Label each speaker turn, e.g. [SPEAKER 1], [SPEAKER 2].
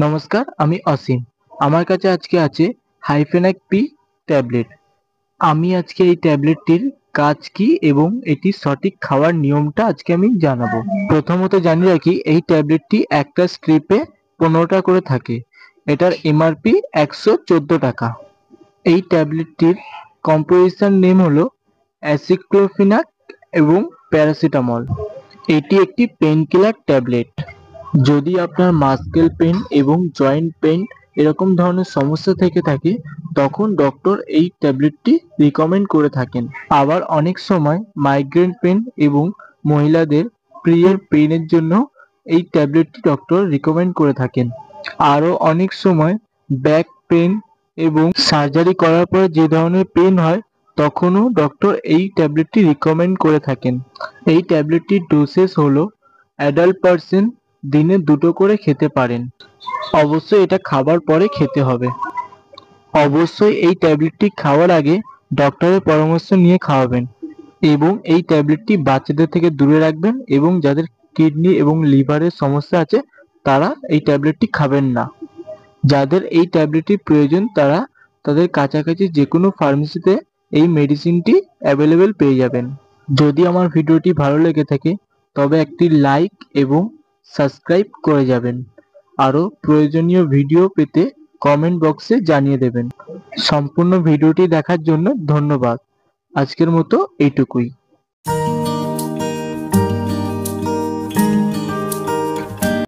[SPEAKER 1] নমস্কার, আমি অসীম। আমার কাছে আজকে আছে হাইফেনাক পি ট্যাবলেট। আমি আজকে এই ট্যাবলেটটির কাজ কি এবং এটির সঠিক খাওয়ার নিয়মটা আজকে আমি জানাবো। প্রথমত জানিয়ে রাখি, এই ট্যাবলেটটি একটা স্ট্রিপে 15টা করে থাকে। এটার এমআরপি 114 টাকা। এই ট্যাবলেটটির কম্পোজিশন নেম হলো অ্যাসিক্লোফেনাক এবং প্যারাসিটামল। এটি একটি পেন কিলার ট্যাবলেট। যদি আপনার মাসকেল পেন এবং জয়েন্ট পেন এরকম ধরনের সমস্যা থেকে থাকে, তখন ডক্টর এই ট্যাবলেটটি রিকমেন্ড করে থাকেন। আবার অনেক সময় মাইগ্রেন পেন এবং মহিলাদের পিরিয়ড পেইনের জন্য এই ট্যাবলেটটি ডক্টর রিকমেন্ড করে থাকেন। আরও অনেক সময় ব্যাক পেন এবং সার্জারি করার পর যে ধরনের পেন হয়, তখনও ডক্টর এই ট্যাবলেটটি রিকমেন্ড করে থাকেন। এই ট্যাবলেটটির ডোসেস হলো অ্যাডাল্ট পারসন দিনে 2টো করে খেতে পারেন। অবশ্যই এটা খাবার পরে খেতে হবে। অবশ্যই এই ট্যাবলেটটি খাওয়ার আগে ডক্টরের পরামর্শ নিয়ে খাওয়াবেন এবং এই ট্যাবলেটটি বাচ্চাদের থেকে দূরে রাখবেন এবং যাদের কিডনি এবং লিভারের সমস্যা আছে তারা এই ট্যাবলেটটি খাবেন না। যাদের এই ট্যাবলেটটির প্রয়োজন তারা তাদের কাছাকাছি যে কোনো ফার্মেসিতে এই মেডিসিনটি অ্যাভেলেবেল পেয়ে যাবেন। যদি আমার ভিডিওটি ভালো লেগে থাকে তবে একটি লাইক এবং সাবস্ক্রাইব করে যাবেন। আরও প্রয়োজনীয় ভিডিও পেতে কমেন্ট বক্সে জানিয়ে দেবেন। সম্পূর্ণ ভিডিওটি দেখার জন্য ধন্যবাদ। আজকের মতো এইটুকুই।